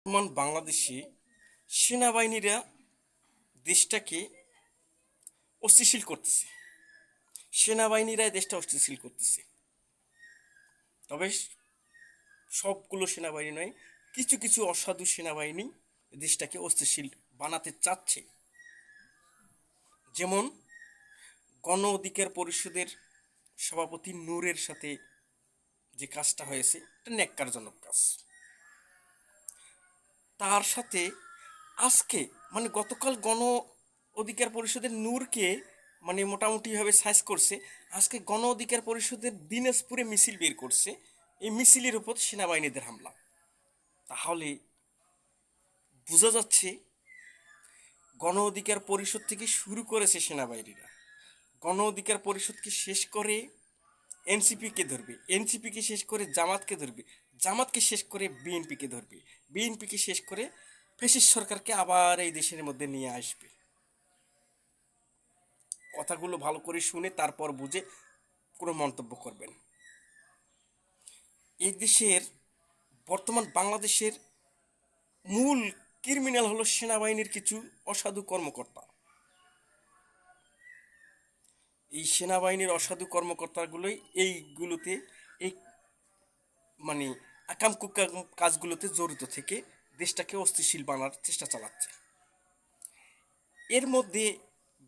বর্তমান বাংলাদেশে সেনাবাহিনীরা দেশটাকে অস্থিতিশীল করতেছে। সেনাবাহিনীরাই দেশটা অস্থিতিশীল করতেছে। তবে সবগুলো সেনাবাহিনী নয়, কিছু কিছু অসাধু সেনাবাহিনী দেশটাকে অস্থিতিশীল বানাতে চাচ্ছে। যেমন গণ অধিকার পরিষদের সভাপতি নূরের সাথে যে কাজটা হয়েছে, এটা ন্যাক্কারজনক কাজ। তার সাথে আজকে গতকাল গণ অধিকার পরিষদের নূরকে মোটামুটিভাবে সাইজ করছে। আজকে গণ অধিকার পরিষদের দিনাজপুরে মিছিল বের করছে। এই মিছিলের উপর সেনাবাহিনীদের হামলা। তাহলে বোঝা যাচ্ছে গণ অধিকার পরিষদ থেকে শুরু করেছে সেনাবাহিনীরা। গণ অধিকার পরিষদকে শেষ করে এনসিপিকে ধরবে, এনসিপিকে শেষ করে জামাতকে ধরবে, জামাতকে শেষ করে বিএনপিকে ধরবে, বিএনপিকে শেষ করে ফ্যাসিস্ট সরকারকে আবার এই দেশের মধ্যে নিয়ে আসবে। কথাগুলো ভালো করে শুনে তারপর বুঝে কোনো মন্তব্য করবেন। এই দেশের বর্তমান বাংলাদেশের মূল ক্রিমিনাল হলো সেনাবাহিনীর কিছু অসাধু কর্মকর্তা। এই সেনাবাহিনীর অসাধু কর্মকর্তাগুলোই এইগুলোতে এই মানে আকাম কুকাম কাজগুলোতে জড়িত থেকে দেশটাকে অস্থিতিশীল বানার চেষ্টা চালাচ্ছে। এর মধ্যে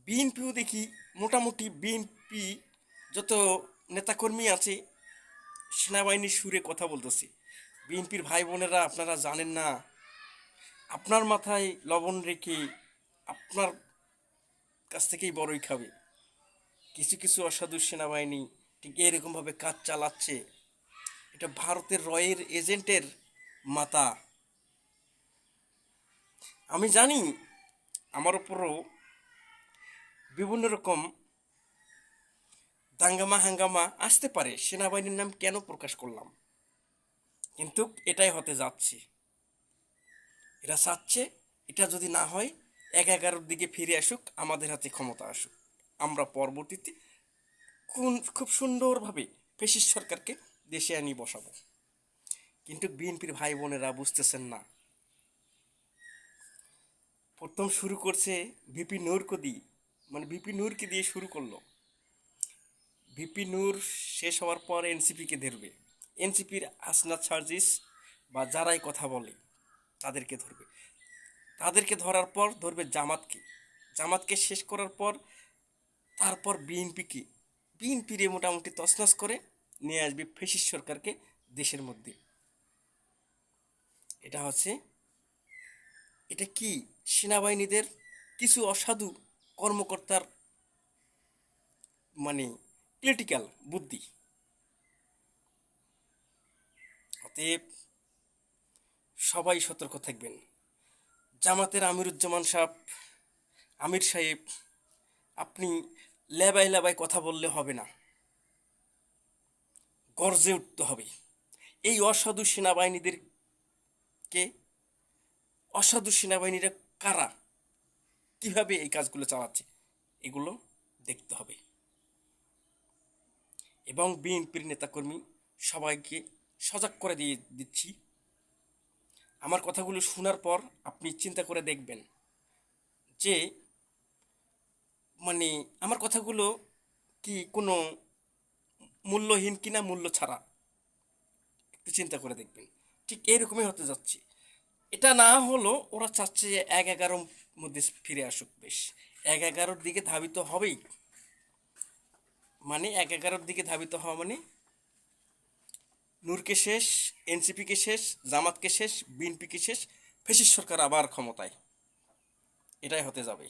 বিএনপিও দেখি মোটামুটি বিএনপি যত নেতাকর্মী আছে সেনাবাহিনীর সুরে কথা বলতেছে। বিএনপির ভাই বোনেরা, আপনারা জানেন না, আপনার মাথায় লবণ রেখে আপনার কাছ থেকেই বড়ই খাবে। কিছু কিছু অসাধু সেনাবাহিনী ঠিক এরকমভাবে কাজ চালাচ্ছে। এটা ভারতের রয়ের এজেন্টের মাথা। আমি জানি আমার উপরও বিভিন্ন রকম দাঙ্গামা হাঙ্গামা আসতে পারে, সেনাবাহিনীর নাম কেন প্রকাশ করলাম, কিন্তু এটাই হতে যাচ্ছে। এরা চাচ্ছে এটা যদি না হয় ১/১১ দিকে ফিরে আসুক, আমাদের হাতে ক্ষমতা আসুক, আমরা পরবর্তীতে খুব সুন্দরভাবে ফ্যাসিস্ট সরকারকে দেশে আনি বসাবো। কিন্তু বিএনপির ভাই বোনেরা বুঝতেছেন না। প্রথম শুরু করছে ভিপি নূরকে দিয়ে, ভিপি নূরকে দিয়ে শুরু করলো। ভিপি নূর শেষ হওয়ার পর এনসিপিকে ধরবে, এনসিপির আসনাদ সার্জিস বা যারাই কথা বলে তাদেরকে ধরবে, তাদেরকে ধরার পর ধরবে জামাতকে, জামাতকে শেষ করার পর তারপর বিএনপিকে, বিএনপিরে মোটামুটি তছনছ করে নিয়ে আসবে ফ্যাসিস্ট সরকারকে দেশের মধ্যে। এটা হচ্ছে, এটা কি সেনাবাহিনীদের কিছু অসাধু কর্মকর্তার পলিটিক্যাল বুদ্ধি। অতএব সবাই সতর্ক থাকবেন। জামাতের আমিরুজ্জামান সাহেব, আমির সাহেব, আপনি লেবাই লেবাই কথা বললে হবে না, গর্জে উঠতে হবে। এই অসাধু সেনাবাহিনীদেরকে, অসাধু সেনাবাহিনীরা কারা, কিভাবে এই কাজগুলো চালাচ্ছে, এগুলো দেখতে হবে। এবং বিএনপির নেতাকর্মী সবাইকে সজাগ করে দিয়ে দিচ্ছি, আমার কথাগুলো শোনার পর আপনি চিন্তা করে দেখবেন যে আমার কথাগুলো কি কোনো মূল্যহীন কিনা, মূল্য ছাড়া একটু চিন্তা করে দেখবেন। ঠিক এইরকমই হতে যাচ্ছে। এটা না হলো ওরা চাচ্ছে যে ১/১১ মধ্যে ফিরে আসুক। বেশ, ১/১১ দিকে ধাবিত হবেই। ১/১১ দিকে ধাবিত হওয়া নূরকে শেষ, এনসিপিকে শেষ, জামাতকে শেষ, বিএনপিকে শেষ, ফ্যাসিস্ট সরকার আবার ক্ষমতায়। এটাই হতে যাবে।